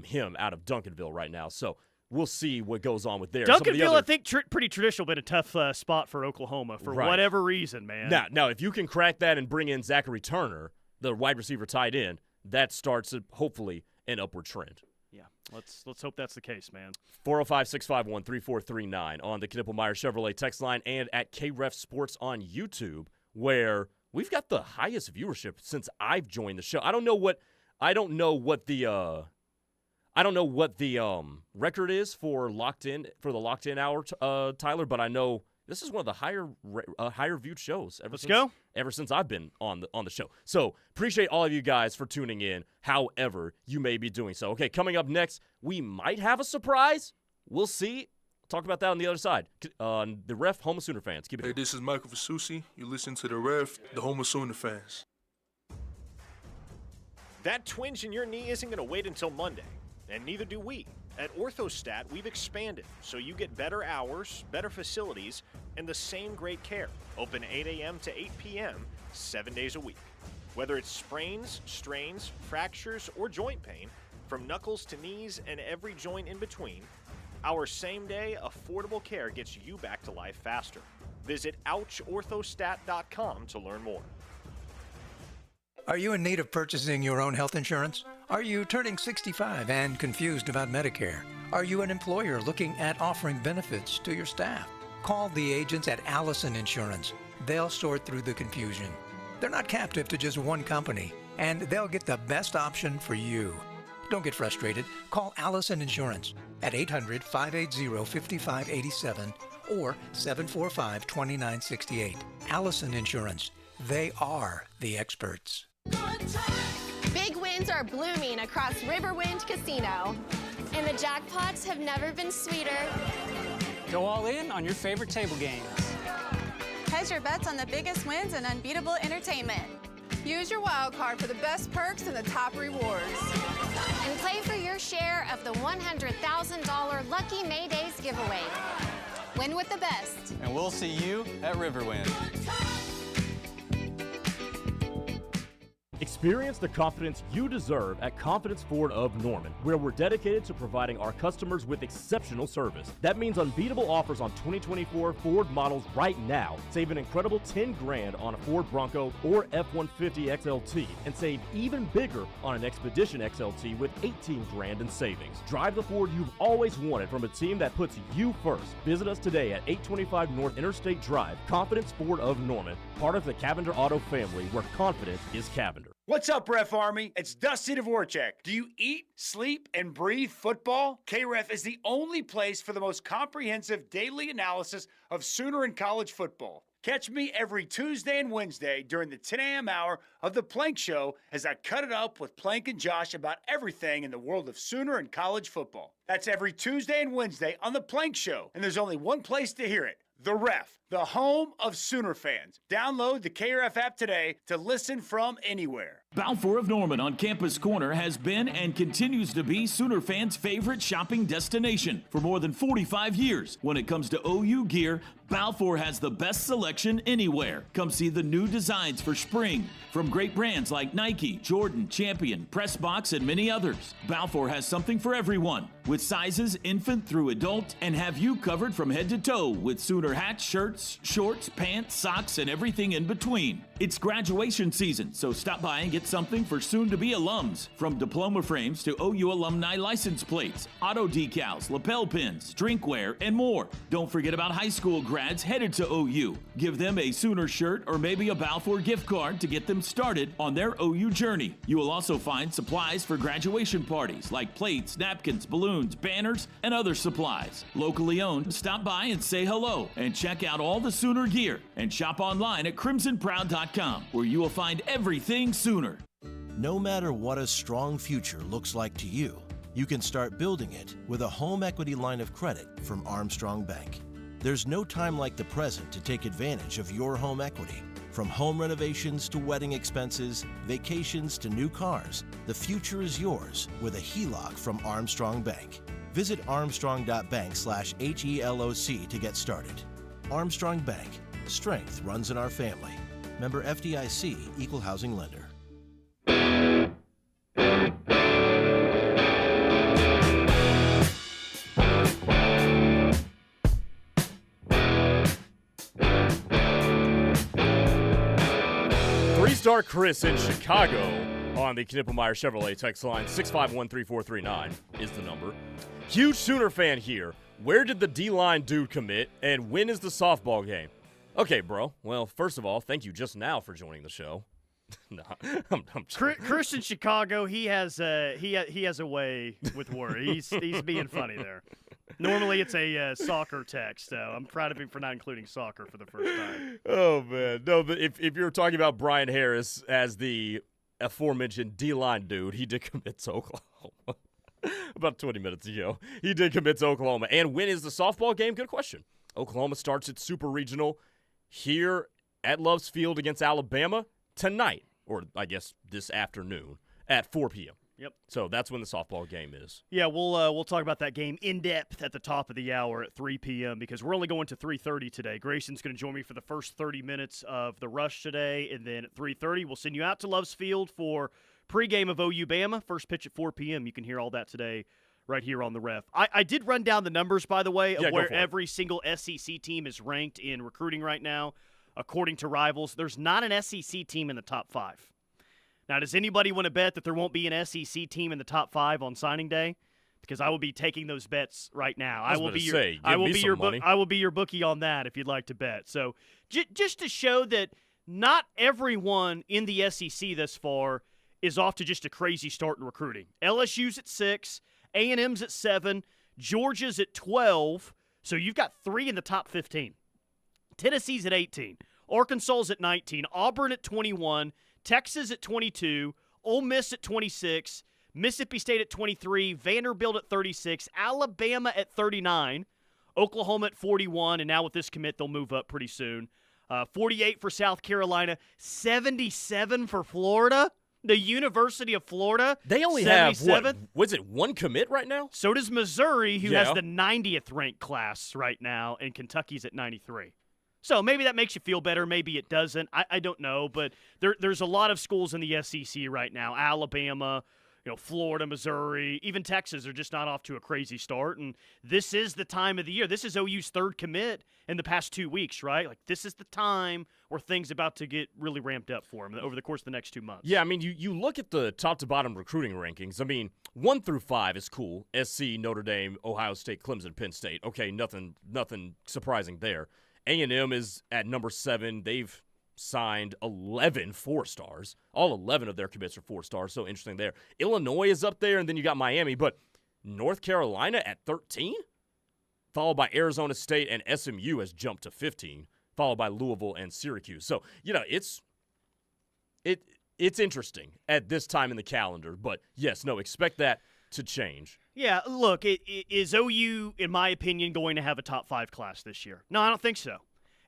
him out of Duncanville right now. So we'll see what goes on with there. Duncanville, I think, pretty traditional, been a tough spot for Oklahoma for whatever reason, man. Now, if you can crack that and bring in Zachary Turner, the wide receiver tight end, that starts, hopefully, an upward trend. Yeah, let's hope that's the case, man. 405-651-3439 on the Knippelmeyer Chevrolet text line and at KREF Sports on YouTube, where we've got the highest viewership since I've joined the show. I don't know what the record is for the Locked In hour, Tyler, but I know this is one of the higher viewed shows ever since I've been on the show. So appreciate all of you guys for tuning in, however you may be doing so. Okay, coming up next, we might have a surprise. We'll see. Talk about that on the other side. The Ref, Home of Sooner fans. Keep it. Hey, this is Michael Fasusi. You listen to the Ref, the Home of Sooner fans. That twinge in your knee isn't going to wait until Monday, and neither do we. At Orthostat, we've expanded, so you get better hours, better facilities, and the same great care. Open 8 a.m. to 8 p.m., 7 days a week. Whether it's sprains, strains, fractures, or joint pain, from knuckles to knees and every joint in between, our same-day, affordable care gets you back to life faster. Visit OuchOrthostat.com to learn more. Are you in need of purchasing your own health insurance? Are you turning 65 and confused about Medicare? Are you an employer looking at offering benefits to your staff? Call the agents at Allison Insurance. They'll sort through the confusion. They're not captive to just one company, and they'll get the best option for you. Don't get frustrated. Call Allison Insurance at 800-580-5587 or 745-2968. Allison Insurance. They are the experts. Big wins are blooming across Riverwind Casino, and the jackpots have never been sweeter. Go all in on your favorite table games. Hedge your bets on the biggest wins and unbeatable entertainment. Use your wild card for the best perks and the top rewards. And play for your share of the $100,000 Lucky May Days giveaway. Win with the best. And we'll see you at Riverwind. Experience the confidence you deserve at Confidence Ford of Norman, where we're dedicated to providing our customers with exceptional service. That means unbeatable offers on 2024 Ford models right now. Save an incredible $10,000 on a Ford Bronco or F-150 XLT, and save even bigger on an Expedition XLT with $18,000 in savings. Drive the Ford you've always wanted from a team that puts you first. Visit us today at 825 North Interstate Drive, Confidence Ford of Norman, part of the Cavender Auto family, where confidence is Cavender. What's up, Ref Army? It's Dusty Dvorak. Do you eat, sleep, and breathe football? KREF is the only place for the most comprehensive daily analysis of Sooner and college football. Catch me every Tuesday and Wednesday during the 10 a.m. hour of The Plank Show as I cut it up with Plank and Josh about everything in the world of Sooner and college football. That's every Tuesday and Wednesday on The Plank Show, and there's only one place to hear it. The Ref, the home of Sooner fans. Download the KREF app today to listen from anywhere. Balfour of Norman on Campus Corner has been and continues to be Sooner fans' favorite shopping destination for more than 45 years. When it comes to OU gear, Balfour has the best selection anywhere. Come see the new designs for spring from great brands like Nike, Jordan, Champion, Pressbox, and many others. Balfour has something for everyone with sizes infant through adult and have you covered from head to toe with Sooner hats, shirts, shorts, pants, socks, and everything in between. It's graduation season, so stop by and get something for soon-to-be alums. From diploma frames to OU alumni license plates, auto decals, lapel pins, drinkware, and more. Don't forget about high school grads headed to OU. Give them a Sooner shirt or maybe a Balfour gift card to get them started on their OU journey. You will also find supplies for graduation parties like plates, napkins, balloons, banners, and other supplies. Locally owned, stop by and say hello and check out all the Sooner gear and shop online at crimsonproud.com, where you will find everything Sooner. No matter what a strong future looks like to you, you can start building it with a home equity line of credit from Armstrong Bank. There's no time like the present to take advantage of your home equity. From home renovations to wedding expenses, vacations to new cars, the future is yours with a HELOC from Armstrong Bank. Visit armstrong.bank/HELOC to get started. Armstrong Bank. Strength runs in our family. Member FDIC, Equal Housing Lender. Three-star Chris in Chicago on the Knippelmeyer Chevrolet text line. 651-3439 is the number. Huge Sooner fan here. Where did the D-line dude commit, and when is the softball game? Okay, bro. Well, first of all, thank you just now for joining the show. No, I'm Chris in Chicago, he has a way with words. He's being funny there. Normally it's a soccer text, so I'm proud of him for not including soccer for the first time. Oh, man. No, but if you're talking about Brian Harris as the aforementioned D-line dude, he did commit to Oklahoma. About 20 minutes ago. He did commit to Oklahoma. And when is the softball game? Good question. Oklahoma starts its super regional here at Love's Field against Alabama tonight, or I guess this afternoon at 4 p.m. Yep. So that's when the softball game is. Yeah, we'll talk about that game in depth at the top of the hour at 3 p.m. because we're only going to 3:30 today. Grayson's going to join me for the first 30 minutes of the rush today, and then at 3:30 we'll send you out to Love's Field for pregame of OU Bama. First pitch at 4 p.m. You can hear all that today right here on the Ref. I did run down the numbers, by the way, of where every single SEC team is ranked in recruiting right now. According to Rivals, there's not an SEC team in the top 5. Now, does anybody want to bet that there won't be an SEC team in the top 5 on signing day? Because I will be taking those bets right now. I will be your bookie on that if you'd like to bet. So just to show that not everyone in the SEC thus far is off to just a crazy start in recruiting. LSU's at 6, A&M's at 7, Georgia's at 12. So you've got 3 in the top 15. Tennessee's at 18, Arkansas's at 19, Auburn at 21, Texas at 22, Ole Miss at 26, Mississippi State at 23, Vanderbilt at 36, Alabama at 39, Oklahoma at 41, and now with this commit, they'll move up pretty soon. 48 for South Carolina, 77 for Florida. The University of Florida. They only have, one commit right now? So does Missouri, who has the 90th ranked class right now, and Kentucky's at 93. So maybe that makes you feel better. Maybe it doesn't. I don't know. But there's a lot of schools in the SEC right now. Alabama, Florida, Missouri, even Texas are just not off to a crazy start. And this is the time of the year. This is OU's third commit in the past 2 weeks, right? Like, this is the time where things about to get really ramped up for them over the course of the next 2 months. Yeah, I mean, you look at the top-to-bottom recruiting rankings. I mean, 1 through 5 is cool. SC, Notre Dame, Ohio State, Clemson, Penn State. Okay, nothing surprising there. A&M is at number 7. They've signed 11 4-stars. All 11 of their commits are 4-stars, so interesting there. Illinois is up there, and then you got Miami, but North Carolina at 13? Followed by Arizona State, and SMU has jumped to 15, followed by Louisville and Syracuse. So, it's interesting at this time in the calendar, but yes, expect that to change. Yeah, look, is OU, in my opinion, going to have a top 5 class this year? No, I don't think so.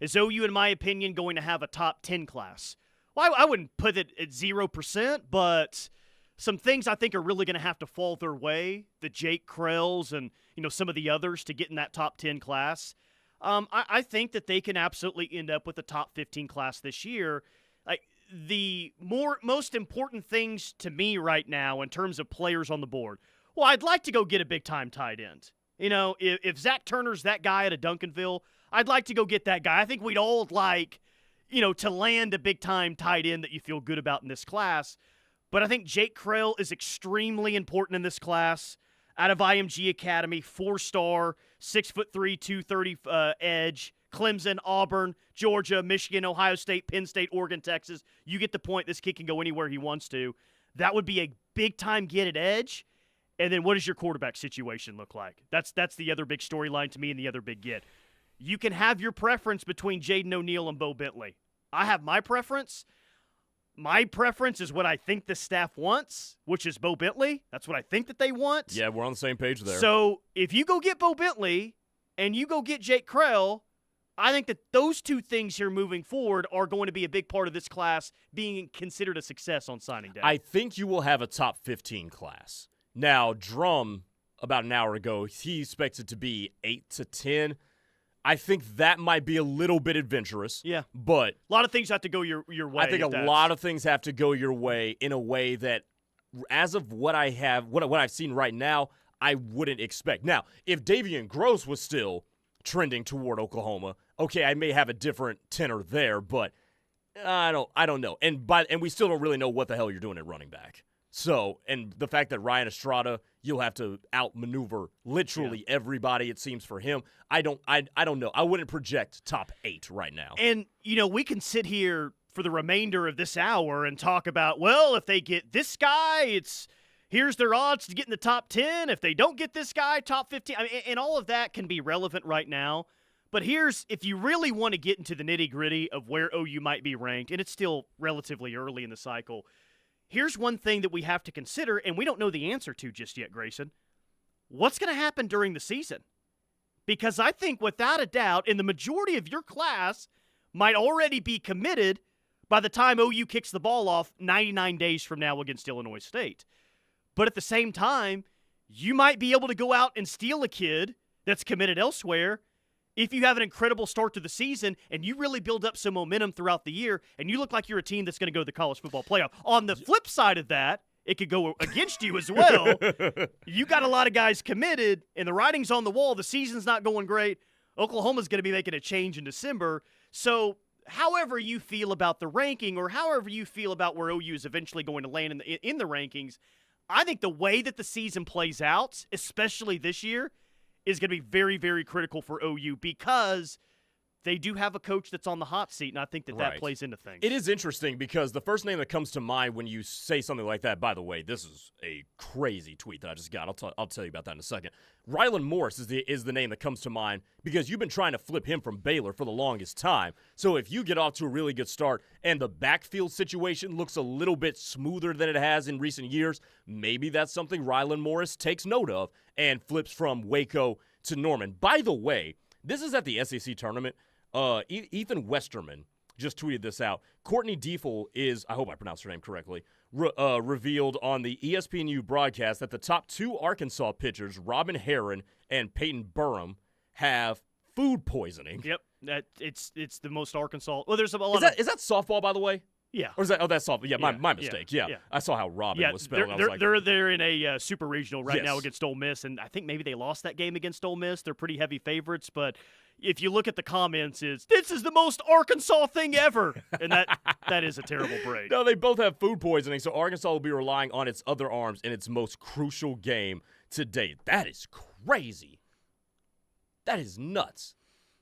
Is OU, in my opinion, going to have a top 10 class? Well, I wouldn't put it at 0%, but some things I think are really going to have to fall their way. The Jake Krells and, some of the others to get in that top 10 class. I think that they can absolutely end up with a top 15 class this year. Like, the most important things to me right now in terms of players on the board, well, I'd like to go get a big-time tight end. If Zach Turner's that guy at a Duncanville, I'd like to go get that guy. I think we'd all like, to land a big-time tight end that you feel good about in this class. But I think Jake Krell is extremely important in this class. Out of IMG Academy, 4-star, 6'3", 230 edge. Clemson, Auburn, Georgia, Michigan, Ohio State, Penn State, Oregon, Texas. You get the point. This kid can go anywhere he wants to. That would be a big-time get at edge. And then what does your quarterback situation look like? That's the other big storyline to me and the other big get. You can have your preference between Jaden O'Neal and Bo Bentley. I have my preference. My preference is what I think the staff wants, which is Bo Bentley. That's what I think that they want. Yeah, we're on the same page there. So if you go get Bo Bentley and you go get Jake Krell, I think that those two things here moving forward are going to be a big part of this class being considered a success on signing day. I think you will have a top 15 class. Now, Drum, about an hour ago, he expects it to be 8 to 10. I think that might be a little bit adventurous. Yeah. But a lot of things have to go your way. I think a lot of things have to go your way in a way that, as of what I have, what I've seen right now, I wouldn't expect. Now, if Davian Gross was still trending toward Oklahoma, okay, I may have a different tenor there, but I don't know. And we still don't really know what the hell you're doing at running back. So, and the fact that Ryan Estrada, you'll have to outmaneuver literally everybody, it seems, for him. I don't know. I wouldn't project top 8 right now. And, we can sit here for the remainder of this hour and talk about, well, if they get this guy, here's their odds to get in the top 10. If they don't get this guy, top 15. I mean, and all of that can be relevant right now. But if you really want to get into the nitty-gritty of where OU might be ranked, and it's still relatively early in the cycle, here's one thing that we have to consider, and we don't know the answer to just yet, Grayson. What's going to happen during the season? Because I think, without a doubt, and the majority of your class might already be committed by the time OU kicks the ball off 99 days from now against Illinois State. But at the same time, you might be able to go out and steal a kid that's committed elsewhere if you have an incredible start to the season and you really build up some momentum throughout the year and you look like you're a team that's going to go to the college football playoff. On the flip side of that, it could go against you as well. You got a lot of guys committed, and the writing's on the wall. The season's not going great. Oklahoma's going to be making a change in December. So however you feel about the ranking or however you feel about where OU is eventually going to land in the rankings, I think the way that the season plays out, especially this year, is going to be very, very critical for OU because they do have a coach that's on the hot seat, and I think that plays into things. It is interesting because the first name that comes to mind when you say something like that, by the way, this is a crazy tweet that I just got. I'll tell you about that in a second. Rylan Morris is the name that comes to mind because you've been trying to flip him from Baylor for the longest time. So if you get off to a really good start and the backfield situation looks a little bit smoother than it has in recent years, maybe that's something Rylan Morris takes note of and flips from Waco to Norman. By the way, this is at the SEC tournament. Ethan Westerman just tweeted this out. Courtney Diefel is, I hope I pronounced her name correctly, revealed on the ESPNU broadcast that the top 2 Arkansas pitchers, Robin Herron and Peyton Burham, have food poisoning. Yep. It's the most Arkansas. Well, there's a lot. Is that softball, by the way? Yeah. Or is that? Oh, that's softball. Yeah, my mistake. Yeah. I saw how Robin was spelled. They're in a super regional right now against Ole Miss, and I think maybe they lost that game against Ole Miss. They're pretty heavy favorites, but if you look at the comments, this is the most Arkansas thing ever, and that is a terrible break. No, they both have food poisoning, so Arkansas will be relying on its other arms in its most crucial game to date. That is crazy. That is nuts.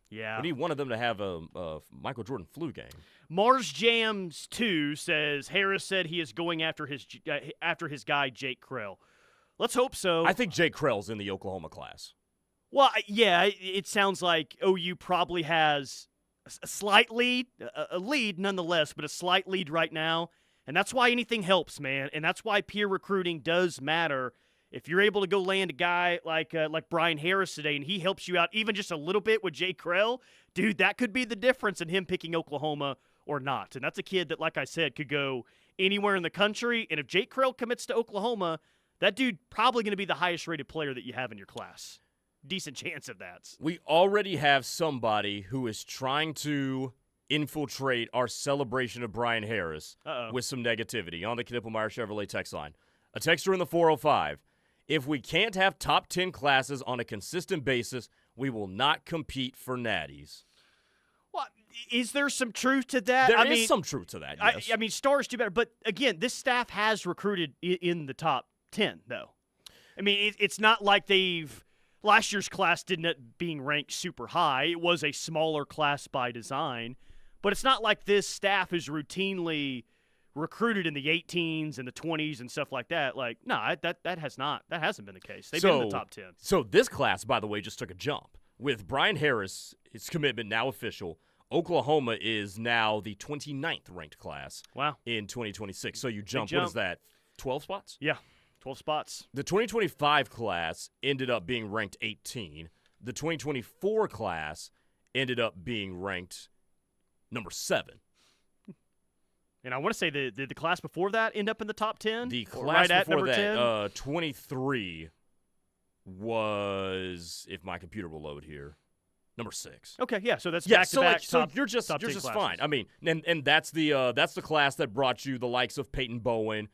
Yeah. We need one of them to have a Michael Jordan flu game. Mars Jams 2 says Harris said he is going after his guy Jake Krell. Let's hope so. I think Jake Krell's in the Oklahoma class. Well, yeah, it sounds like OU probably has a slight lead, a lead nonetheless, but a slight lead right now. And that's why anything helps, man. And that's why peer recruiting does matter. If you're able to go land a guy like Brian Harris today and he helps you out even just a little bit with Jake Krell, dude, that could be the difference in him picking Oklahoma or not. And that's a kid that, like I said, could go anywhere in the country. And if Jake Krell commits to Oklahoma, that dude probably going to be the highest-rated player that you have in your class. Decent chance of that. We already have somebody who is trying to infiltrate our celebration of Brian Harris with some negativity on the Knippelmeyer Chevrolet text line. A texter in the 405. If we can't have top 10 classes on a consistent basis, we will not compete for natties. Well, is there some truth to that? There is some truth to that, yes. I mean, stars do better. But, again, this staff has recruited in the top 10, though. I mean, it's not like last year's class didn't end up being ranked super high. It was a smaller class by design. But it's not like this staff is routinely recruited in the 18s and the 20s and stuff like that. Like, no, that hasn't been the case. They've been in the top 10. So this class, by the way, just took a jump. With Brian Harris, his commitment now official, Oklahoma is now the 29th ranked class in 2026. So you jump, what is that, 12 spots? Yeah, 12 spots. The 2025 class ended up being ranked 18. The 2024 class ended up being ranked number 7. And I want to say the class before that end up in the top 10? The class right at before number that, 10? 23 was, if my computer will load here, number 6. Okay, yeah, so that's back-to-back so you're just fine. I mean, and that's the class that brought you the likes of Peyton Bowen,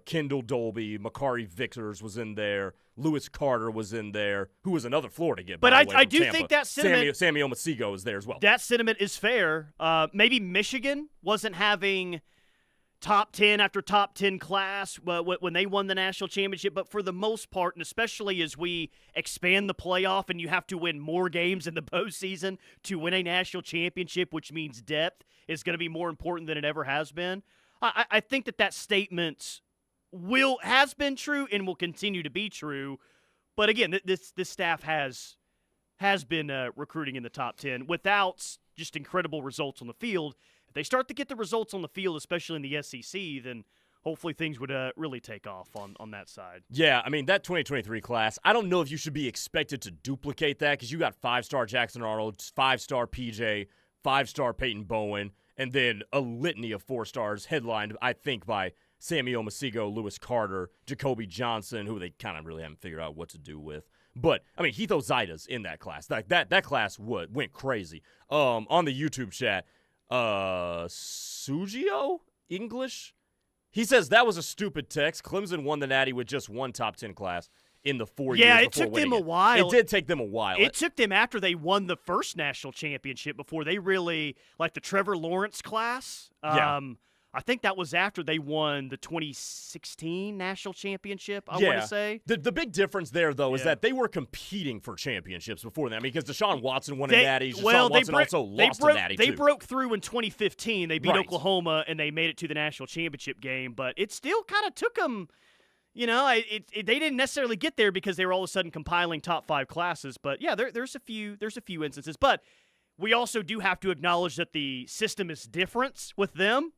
Kendall Dolby, Makari Vickers was in there, Lewis Carter was in there, who was another Florida kid. But I do Tampa. think that sentiment, Sammy Omasigo is there as well. That sentiment is fair. Maybe Michigan wasn't having top 10 after top 10 class when they won the national championship, but for the most part, and especially as we expand the playoff and you have to win more games in the postseason to win a national championship, which means depth is going to be more important than it ever has been. I think that statement has been true and will continue to be true. But again, this staff has been recruiting in the top 10 without just incredible results on the field. If they start to get the results on the field, especially in the SEC, then hopefully things would really take off on that side. Yeah, I mean, that 2023 class, I don't know if you should be expected to duplicate that because you got 5-star Jackson Arnold, 5-star PJ, 5-star Peyton Bowen, and then a litany of 4 stars headlined, I think, by Sammy Omasigo, Lewis Carter, Jacoby Johnson, who they kind of really haven't figured out what to do with. But, I mean, Heath Ozaida's in that class. That class went crazy. On the YouTube chat, Sugio English, he says that was a stupid text. Clemson won the Natty with just one top 10 class in the 4 years. Yeah, it took them a while. It did take them a while. It took them after they won the first national championship before they really, like the Trevor Lawrence class. I think that was after they won the 2016 national championship, I want to say. The big difference there, though, is that they were competing for championships before that. I mean, because Deshaun Watson won a Natty. Deshaun Watson also lost a Natty, They too. broke through in 2015. They beat Oklahoma, and they made it to the national championship game. But it still kind of took them, you know, they didn't necessarily get there because they were all of a sudden compiling top 5 classes. But, yeah, there's a few instances. But we also do have to acknowledge that the system is different with them.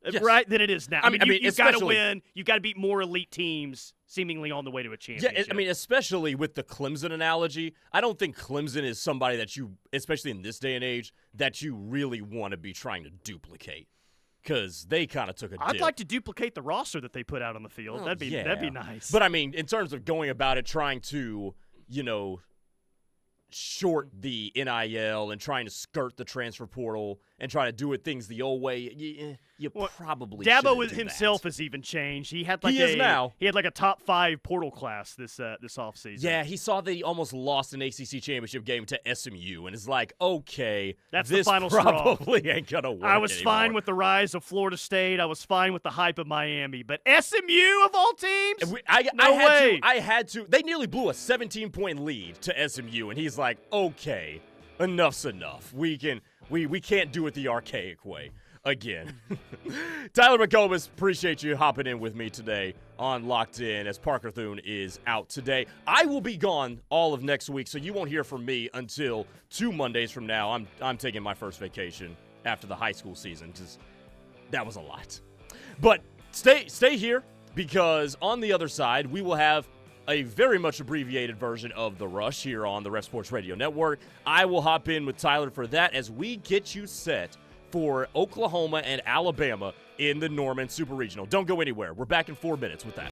Yes. Right, than it is now. I mean, you've got to win. You've got to beat more elite teams seemingly on the way to a championship. Yeah, I mean, especially with the Clemson analogy, I don't think Clemson is somebody that you, especially in this day and age, that you really want to be trying to duplicate because they kind of took a dip. I'd like to duplicate the roster that they put out on the field. That'd be nice. But, I mean, in terms of going about it, trying to, you know, short the NIL and trying to skirt the transfer portal and try to do things the old way, you probably Dabo shouldn't do himself has even changed. He had like He is now. He had like a top 5 portal class this offseason. Yeah, he saw that he almost lost an ACC championship game to SMU and is like, okay, that's this the final probably straw. ain't gonna work I was anymore. fine with the rise of Florida State. I was fine with the hype of Miami, but SMU of all teams, I had to. They nearly blew a 17-point lead to SMU, and he's like, okay, enough's enough. We can't do it the archaic way again. Tyler McComas, appreciate you hopping in with me today on Locked In as Parker Thune is out today. I will be gone all of next week, so you won't hear from me until 2 Mondays from now. I'm taking my first vacation after the high school season because that was a lot. But stay here because on the other side, we will have a very much abbreviated version of The Rush here on the Ref Sports Radio Network. I will hop in with Tyler for that as we get you set for Oklahoma and Alabama in the Norman Super Regional. Don't go anywhere. We're back in 4 minutes with that.